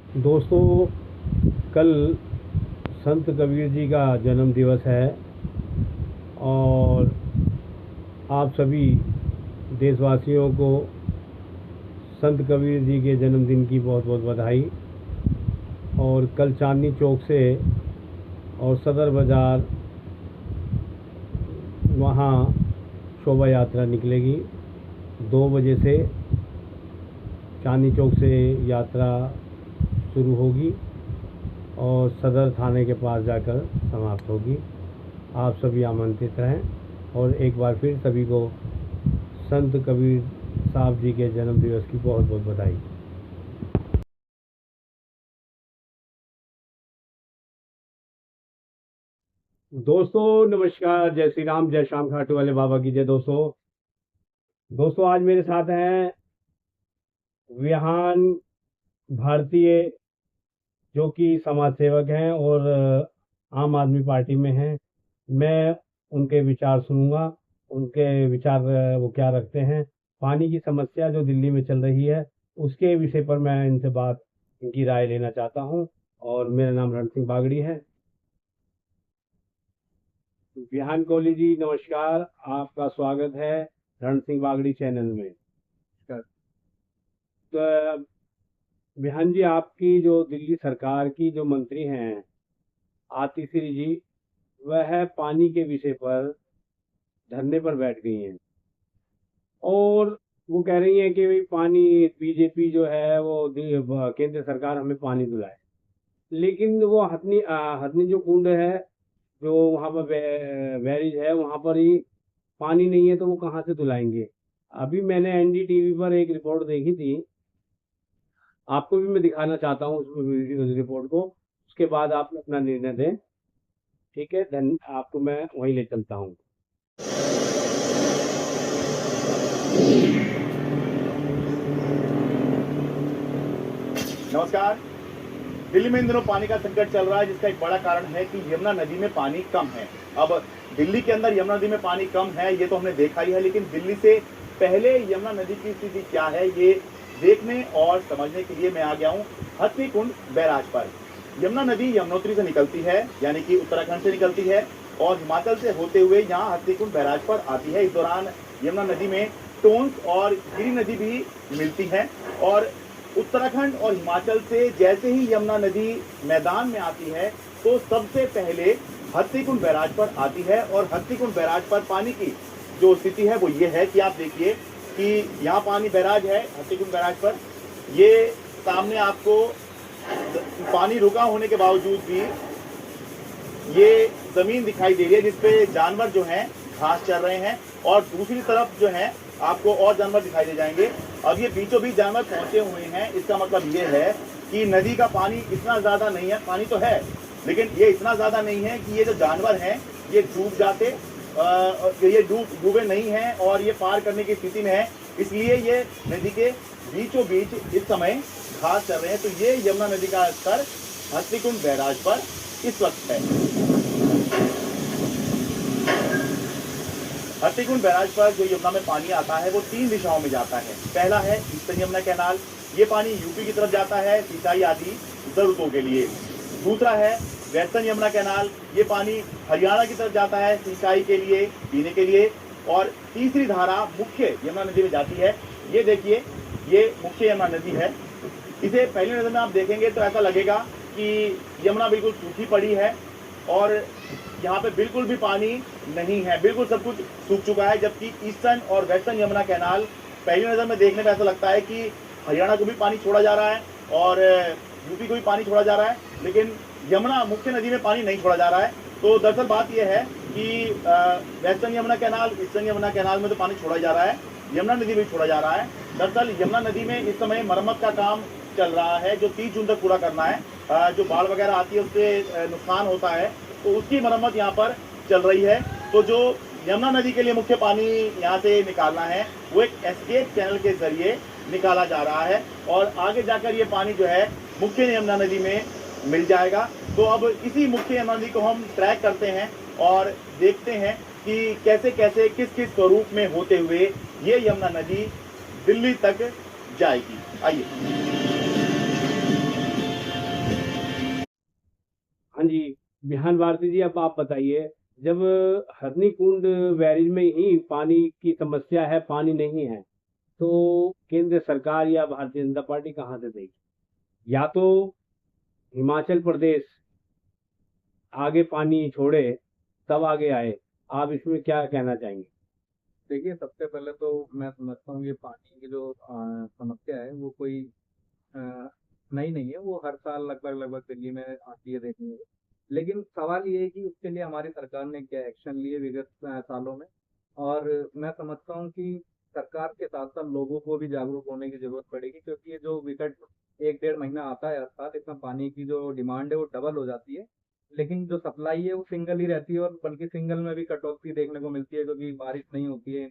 दोस्तों, कल संत कबीर जी का जन्म दिवस है और आप सभी देशवासियों को संत कबीर जी के जन्मदिन की बहुत बहुत बधाई। और कल चांदनी चौक से और सदर बाज़ार वहाँ शोभा यात्रा निकलेगी। 2 बजे से चांदनी चौक से यात्रा शुरू होगी और सदर थाने के पास जाकर समाप्त होगी। आप सभी आमंत्रित रहें और एक बार फिर सभी को संत कबीर साहब जी के जन्म दिवस की बहुत बहुत बधाई। दोस्तों नमस्कार, जय श्री राम, जय श्याम खाटू वाले बाबा की जय। दोस्तों आज मेरे साथ हैं विहान भारतीय, जो कि समाज सेवक हैं और आम आदमी पार्टी में हैं। मैं उनके विचार सुनूंगा, उनके विचार वो क्या रखते हैं। पानी की समस्या जो दिल्ली में चल रही है उसके विषय पर मैं इनसे इनकी राय लेना चाहता हूं। और मेरा नाम रण सिंह बागड़ी है। विहान कोहली जी नमस्कार, आपका स्वागत है रण सिंह बागड़ी चैनल में। तो विहान जी, आपकी जो दिल्ली सरकार की जो मंत्री हैं आतिशी जी, वह पानी के विषय पर धरने पर बैठ गई हैं और वो कह रही हैं कि भाई पानी, बीजेपी जो है वो केंद्र सरकार हमें पानी दिलाए। लेकिन वो हथनी जो कुंड है, जो वहाँ पर बैरिज है, वहाँ पर ही पानी नहीं है तो वो कहाँ से दिलाएंगे। अभी मैंने एनडीटीवी पर एक रिपोर्ट देखी थी, आपको भी मैं दिखाना चाहता हूँ उस रिपोर्ट को। उसके बाद आप अपना निर्णय दें। ठीक है, आपको मैं वहीं ले चलता हूँ। नमस्कार। दिल्ली में इन दिनों पानी का संकट चल रहा है, जिसका एक बड़ा कारण है कि यमुना नदी में पानी कम है। अब दिल्ली के अंदर यमुना नदी में पानी कम है ये तो हमने देखा ही है, लेकिन दिल्ली से पहले यमुना नदी की स्थिति क्या है ये देखने और समझने के लिए मैं आ गया हूँ हथनी कुंड बैराज पर। यमुना नदी यमुनोत्री से निकलती है, यानी कि उत्तराखंड से निकलती है और हिमाचल से होते हुए यहाँ हथनी कुंड बैराज पर आती है। इस दौरान यमुना नदी में टोंस और गिरी नदी भी मिलती है और उत्तराखंड और हिमाचल से जैसे ही यमुना नदी मैदान में आती है तो सबसे पहले हथनीकुंड बैराज पर आती है। और हथनीकुंड बैराज पर पानी की जो स्थिति है वो ये है कि आप देखिए कि यहाँ पानी बैराज है हथनीकुंड बैराज पर। ये सामने आपको पानी रुका होने के बावजूद भी ये जमीन दिखाई दे रही है जिसपे जानवर जो हैं घास चर रहे हैं और दूसरी तरफ जो है आपको और जानवर दिखाई दे जाएंगे। अब ये बीचों बीच जानवर पहुंचे हुए हैं, इसका मतलब ये है कि नदी का पानी इतना ज्यादा नहीं है। पानी तो है लेकिन ये इतना ज्यादा नहीं है कि ये जो जानवर हैं ये डूब जाते, ये डूबे नहीं हैं और ये पार करने की स्थिति में है। इसलिए ये नदी के बीचों बीच इस समय घास चल रहे हैं। तो ये यमुना नदी का स्तर हथनीकुंड बैराज पर इस वक्त है। हथनीकुंड बैराज पर जो यमुना में पानी आता है वो 3 दिशाओं में जाता है। पहला है ईस्टर्न यमुना कैनाल, ये पानी यूपी की तरफ जाता है सिंचाई आदि जरूरतों के लिए। दूसरा है वेस्टर्न यमुना कैनाल, ये पानी हरियाणा की तरफ जाता है सिंचाई के लिए, पीने के लिए। और तीसरी धारा मुख्य यमुना नदी में जाती है। ये देखिए, ये मुख्य यमुना नदी है। इसे पहली नजर में आप देखेंगे तो ऐसा लगेगा कि यमुना बिल्कुल सूखी पड़ी है और यहाँ पे बिल्कुल भी पानी नहीं है, बिल्कुल सब कुछ सूख चुका है। जबकि ईस्टर्न और वेस्टर्न यमुना कैनाल पहली नज़र में देखने में ऐसा लगता है कि हरियाणा को भी पानी छोड़ा जा रहा है और यूपी को भी पानी छोड़ा जा रहा है, लेकिन यमुना मुख्य नदी में पानी नहीं छोड़ा जा रहा है। तो दरअसल बात यह है कि western Yamuna canal, eastern Yamuna canal में तो पानी छोड़ा जा रहा है, यमुना नदी में छोड़ा जा रहा है। दरअसल यमुना नदी में इस समय मरम्मत का काम चल रहा है जो 30 जून तक पूरा करना है। जो बाढ़ वगैरह आती है उससे नुकसान होता है तो उसकी मरम्मत यहाँ पर चल रही है। तो जो यमुना नदी के लिए मुख्य पानी यहाँ से निकालना है वो एक एस्केप चैनल के जरिए निकाला जा रहा है और आगे जाकर ये पानी जो है मुख्य यमुना नदी में मिल जाएगा। तो अब इसी मुख्य यमुना नदी को हम ट्रैक करते हैं और देखते हैं कि कैसे कैसे किस किस स्वरूप में होते हुए ये यमुना नदी दिल्ली तक जाएगी। आइए। जी, बिहान भारती जी, अब आप बताइए, जब हरनी कुंड बैरेज में ही पानी की समस्या है, पानी नहीं है, तो केंद्र सरकार या भारतीय जनता पार्टी कहाँ से देगी? या तो हिमाचल प्रदेश आगे पानी छोड़े, तब आगे आए। आप इसमें क्या कहना चाहेंगे? देखिए, सबसे पहले तो मैं समझता हूँ ये पानी की जो समस्या है वो कोई अ, नई नहीं है, वो हर साल लगभग लगभग दिल्ली में आती है देखने को। लेकिन सवाल ये है कि उसके लिए हमारी सरकार ने क्या एक्शन लिए विगत सालों में। और मैं समझता हूँ कि सरकार के साथ साथ लोगों को भी जागरूक होने की जरूरत पड़ेगी, क्योंकि ये जो विकट 1 डेढ़ महीना आता है हर साल, इसमें पानी की जो डिमांड है वो डबल हो जाती है, लेकिन जो सप्लाई है वो सिंगल ही रहती है, और बल्कि सिंगल में भी कटौती देखने को मिलती है, क्योंकि बारिश नहीं होती है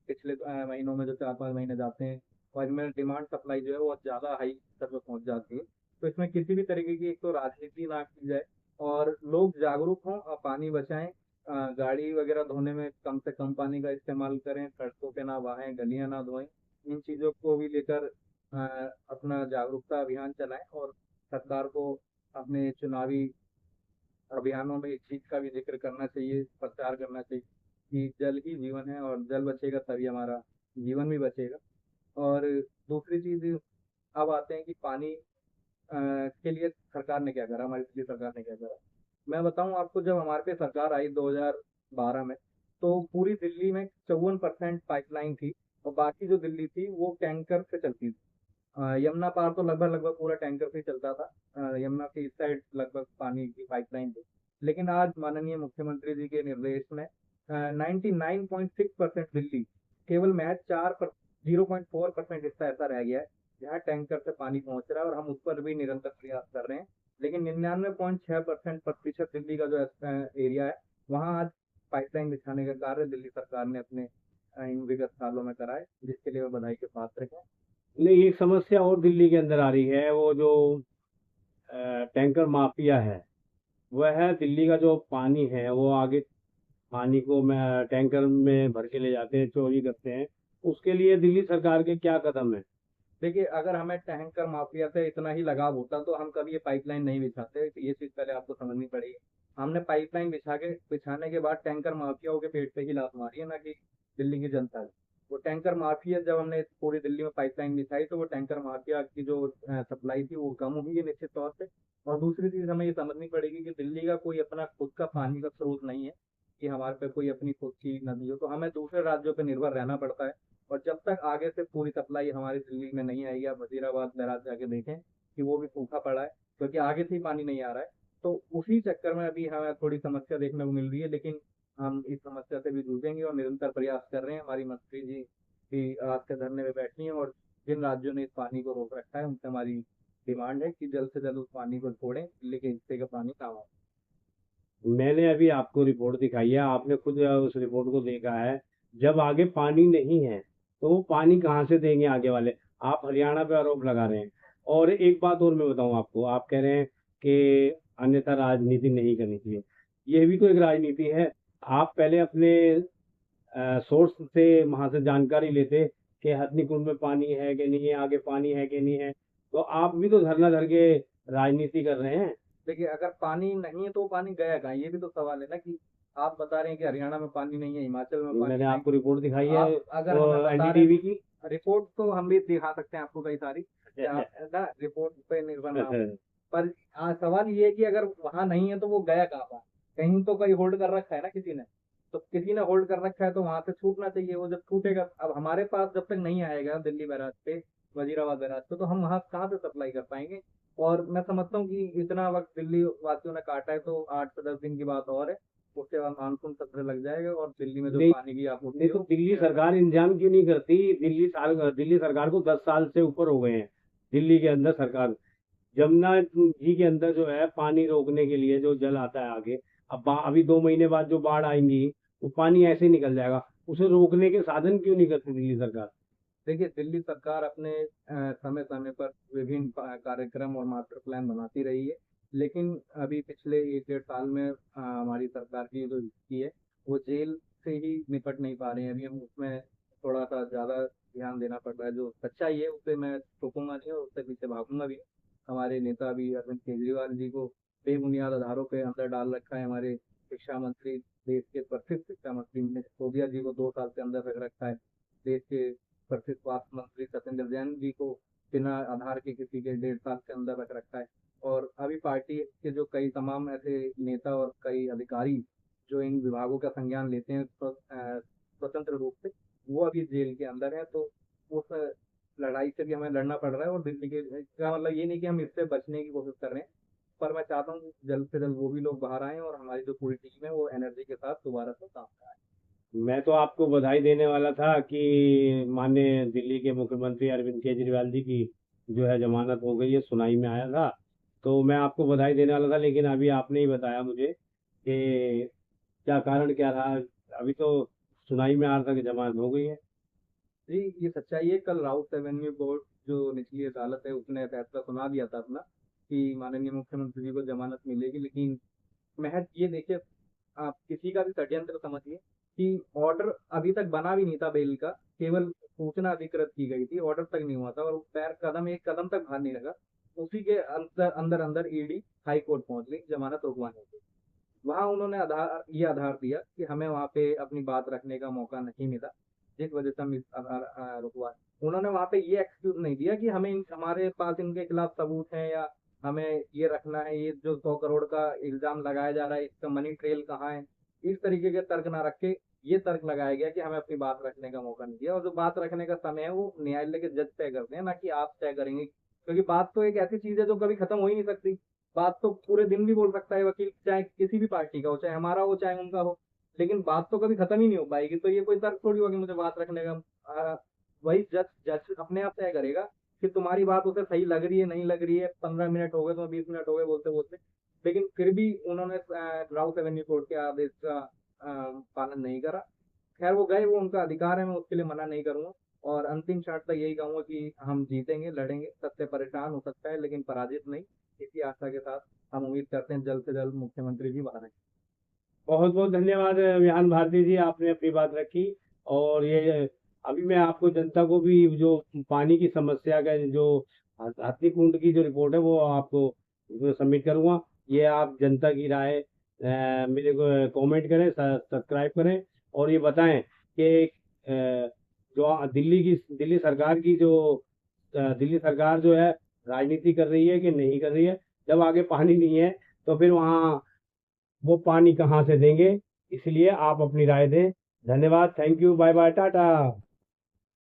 पिछले महीनों में, जो 4 5 महीने जाते हैं, और इनमें डिमांड सप्लाई जो है वो ज़्यादा हाई स्तर पर पहुंच जाती है। तो इसमें किसी भी तरीके की एक तो राजनीति ना की जाए, और लोग जागरूक हों और पानी बचाएं। गाड़ी वगैरह धोने में कम से कम पानी का इस्तेमाल करें, सड़कों पे ना बहाएं, गलियां ना धोएं। इन चीज़ों को भी लेकर अपना जागरूकता अभियान चलाएं, और सरकार को अपने चुनावी अभियानों में इस चीज का भी जिक्र करना चाहिए, प्रचार करना चाहिए कि जल ही जीवन है, और जल बचेगा तभी हमारा जीवन भी बचेगा। और दूसरी चीज, अब आते हैं कि पानी के लिए सरकार ने क्या करा, हमारी दिल्ली सरकार ने क्या करा। मैं बताऊं आपको, जब हमारे पे सरकार आई 2012 में, तो पूरी दिल्ली में 54% पाइपलाइन थी, और बाकी जो दिल्ली थी वो टैंकर से चलती थी। यमुना पार तो लगभग लगभग पूरा टैंकर से ही चलता था। यमुना के इस साइड लगभग पानी की पाइपलाइन थी। लेकिन आज माननीय मुख्यमंत्री जी के निर्देश में 99.6% दिल्ली, केवल महज 0.4% हिस्सा ऐसा रह गया है जहाँ टैंकर से पानी पहुंच रहा है, और हम उस पर भी निरंतर प्रयास कर रहे हैं। लेकिन 99.6% दिल्ली का जो एरिया है, वहाँ आज पाइपलाइन बिछाने का कार्य दिल्ली सरकार ने अपने इन विगत सालों में करा है, जिसके लिए वो बधाई के पात्र हैं। नहीं, एक समस्या और दिल्ली के अंदर आ रही है, वो जो टैंकर माफिया है, वह दिल्ली का जो पानी है वो आगे पानी को मैं टैंकर में भर के ले जाते हैं, चोरी करते हैं। उसके लिए दिल्ली सरकार के क्या कदम है? देखिए, अगर हमें टैंकर माफिया से इतना ही लगाव होता तो हम कभी ये पाइपलाइन नहीं बिछाते, तो ये चीज पहले आपको समझनी पड़ेगी। हमने पाइपलाइन बिछाने के बाद टैंकर माफियाओं के पेट पे ही लात मारी है, ना कि दिल्ली की जनता ने। वो टैंकर माफिया, जब हमने पूरी दिल्ली में पाइपलाइन बिछाई, तो वो टैंकर माफिया की जो सप्लाई थी वो कम हुई है निश्चित तौर पे। और दूसरी चीज हमें ये समझनी पड़ेगी कि दिल्ली का कोई अपना खुद का पानी का स्रोत नहीं है, कि हमारे पे कोई अपनी खुद की नदी हो, तो हमें दूसरे राज्यों पे निर्भर रहना पड़ता है। और जब तक आगे से पूरी सप्लाई हमारी दिल्ली में नहीं आएगी, आप वजीराबाद देहात जाके देखें कि वो भी सूखा पड़ा है, क्योंकि आगे से ही पानी नहीं आ रहा है। तो उसी चक्कर में अभी हमें थोड़ी समस्या देखने को मिल रही है, लेकिन हम इस समस्या से भी जूझेंगे और निरंतर प्रयास कर रहे हैं। हमारी मंत्री जी भी आज के धरने में बैठी हैं, और जिन राज्यों ने इस पानी को रोक रखा है उनसे हमारी डिमांड है कि जल्द से जल्द उस पानी को छोड़ें, दिल्ली के हिस्से का पानी काम आए। मैंने अभी आपको रिपोर्ट दिखाई है, आपने खुद उस रिपोर्ट को देखा है। जब आगे पानी नहीं है, तो वो पानी कहाँ से देंगे आगे वाले? आप हरियाणा पे आरोप लगा रहे हैं। और एक बात और मैं बताऊं आपको, आप कह रहे हैं कि अन्यथा राजनीति नहीं करनी चाहिए। ये भी तो एक राजनीति है। आप पहले अपने सोर्स से वहां से जानकारी लेते कि हथनी कुंड में पानी है कि नहीं है, आगे पानी है कि नहीं है। तो आप भी तो धरना धर के राजनीति कर रहे हैं। देखिए, अगर पानी नहीं है तो वो पानी गया कहाँ, ये भी तो सवाल है ना। कि आप बता रहे हैं कि हरियाणा में पानी नहीं है, हिमाचल में पानी मैंने नहीं आपको रिपोर्ट दिखाई है। है आप अगर हमें बता रहे एनडीटीवी की। हैं, रिपोर्ट तो हम भी दिखा सकते हैं आपको कई सारी, ना रिपोर्ट पे निर्भर ना हो। पर सवाल ये है कि अगर वहां नहीं है तो वो गया कहाँ पर? कहीं तो कहीं होल्ड कर रखा है ना किसी ने। तो किसी ने होल्ड कर रखा है तो वहां से छूटना चाहिए। वो जब छूटेगा, अब हमारे पास जब तक नहीं आएगा दिल्ली बैराज पे, वजीराबाद बैराज पे, तो हम वहां कहाँ से सप्लाई कर पाएंगे। और मैं समझता हूँ कि इतना वक्त दिल्ली वासियों ने काटा है, तो 8 से 10 दिन की बात और है। उसके बाद मानसून सत्र लग जाएगा और दिल्ली में जो नहीं, पानी की आपूर्ति नहीं तो दिल्ली सरकार इंतजाम क्यों नहीं करती? दिल्ली सरकार को 10 साल से ऊपर हो गए हैं। दिल्ली के अंदर सरकार जमुना जी के अंदर जो है पानी रोकने के लिए जो जल आता है आगे, अब अभी 2 महीने बाद जो बाढ़ आएंगी, वो पानी ऐसे ही निकल जाएगा। उसे रोकने के साधन क्यों नहीं करती दिल्ली सरकार? देखिए, दिल्ली सरकार अपने समय समय पर विभिन्न कार्यक्रम और मास्टर प्लान बनाती रही है। लेकिन अभी पिछले 1 डेढ़ साल में हमारी सरकार की जो स्थिति है, वो जेल से ही निपट नहीं पा रहे हैं। अभी हम उसमें थोड़ा सा ज्यादा ध्यान देना पड़ रहा है। जो सच्चाई है उसे मैं टोकूंगा नहीं और उससे पीछे भागूंगा भी नहीं। हमारे नेता भी अरविंद केजरीवाल जी को बेबुनियाद आधारों पे अंदर डाल रखा है। हमारे शिक्षा मंत्री, देश के प्रसिद्ध शिक्षा मंत्री मनीष सिसोदिया जी को 2 साल के अंदर रख रखा है। देश के प्रसिद्ध स्वास्थ्य मंत्री सत्येंद्र जैन जी को बिना आधार के किसी के 1.5 साल के अंदर रख रखा है। और अभी पार्टी के जो कई तमाम ऐसे नेता और कई अधिकारी जो इन विभागों का संज्ञान लेते हैं स्वतंत्र रूप से, वो अभी जेल के अंदर है। तो उस लड़ाई से भी हमें लड़ना पड़ रहा है। और दिल्ली के का मतलब ये नहीं कि हम इससे बचने की कोशिश कर रहे हैं, पर मैं चाहता हूँ कि जल्द से जल्द वो भी लोग बाहर आएं और हमारी जो पूरी टीम है वो एनर्जी के साथ दोबारा से काम कराए। मैं तो आपको बधाई देने वाला था कि माननीय दिल्ली के मुख्यमंत्री अरविंद केजरीवाल जी की जो है जमानत हो गई है, सुनाई में आया था। तो मैं आपको बधाई देने वाला था, लेकिन अभी आपने ही बताया मुझे कि क्या कारण क्या रहा। अभी तो सुनाई में आ रहा था कि जमानत हो गई है। जी, ये सच्चाई है। कल राउत एवेन्यू कोर्ट जो निचली अदालत है उसने फैसला सुना दिया था अपना कि माननीय मुख्यमंत्री जी को जमानत मिलेगी। लेकिन महज ये देखिए, आप किसी का भी षड्यंत्र समझिए कि ऑर्डर अभी तक बना भी नहीं था बेल का, केवल सूचना अधिकृत की गई थी, ऑर्डर तक नहीं हुआ था और पैर कदम एक कदम तक बाहर नहीं लगा। उसी के अंदर अंदर अंदर ईडी हाई कोर्ट पहुंच गई जमानत रुकवाने के। वहां उन्होंने आधार दिया कि हमें वहां पे अपनी बात रखने का मौका नहीं मिला, जिस वजह से हम इस आधार रुकवा। उन्होंने वहां पे ये एक्सक्यूज नहीं दिया कि हमारे पास इनके खिलाफ सबूत है या हमें ये रखना है, ये जो 100 करोड़ का इल्जाम लगाया जा रहा है इसका मनी ट्रेल कहाँ है। इस तरीके के तर्क ना रख के ये तर्क लगाया गया कि हमें अपनी बात रखने का मौका नहीं दिया। और जो बात रखने का समय है वो न्यायालय के जज तय करते हैं, ना कि आप तय करेंगे। क्योंकि बात तो एक ऐसी चीज है जो कभी खत्म हो ही नहीं सकती। बात तो पूरे दिन भी बोल सकता है वकील, चाहे किसी भी पार्टी का हो, चाहे हमारा हो चाहे उनका हो, लेकिन बात तो कभी खत्म ही नहीं हो पाएगी। तो ये कोई तर्क थोड़ी होगा कि मुझे बात रखने का। वही जज जज अपने आप तय करेगा कि तुम्हारी बात उसे सही लग रही है नहीं लग रही है। 15 मिनट हो गए, तो 20 मिनट हो गए बोलते बोलते, लेकिन फिर भी उन्होंने राउत एवेन्यू कोर्ट के आदेश का पालन नहीं करा। खैर वो गए, वो उनका अधिकार है, मैं उसके लिए मना नहीं करूंगा। और अंतिम क्षण तक यही कहूंगा कि हम जीतेंगे, लड़ेंगे। सत्य परेशान हो सकता है लेकिन पराजित नहीं। इसी आशा के साथ हम उम्मीद करते हैं जल्द से जल्द मुख्यमंत्री जी बाहर आए। बहुत बहुत धन्यवाद विहान भारती जी, आपने अपनी बात रखी। और ये अभी मैं आपको जनता को भी जो पानी की समस्या का जो हाथी कुंड की जो रिपोर्ट है वो आपको सबमिट करूंगा। ये आप जनता की राय मेरे को कमेंट करें, सब्सक्राइब करें और ये बताएं कि जो दिल्ली सरकार की जो दिल्ली सरकार जो है राजनीति कर रही है कि नहीं कर रही है। जब आगे पानी नहीं है तो फिर वहाँ वो पानी कहाँ से देंगे। इसलिए आप अपनी राय दें। धन्यवाद, thank you, bye bye, Tata.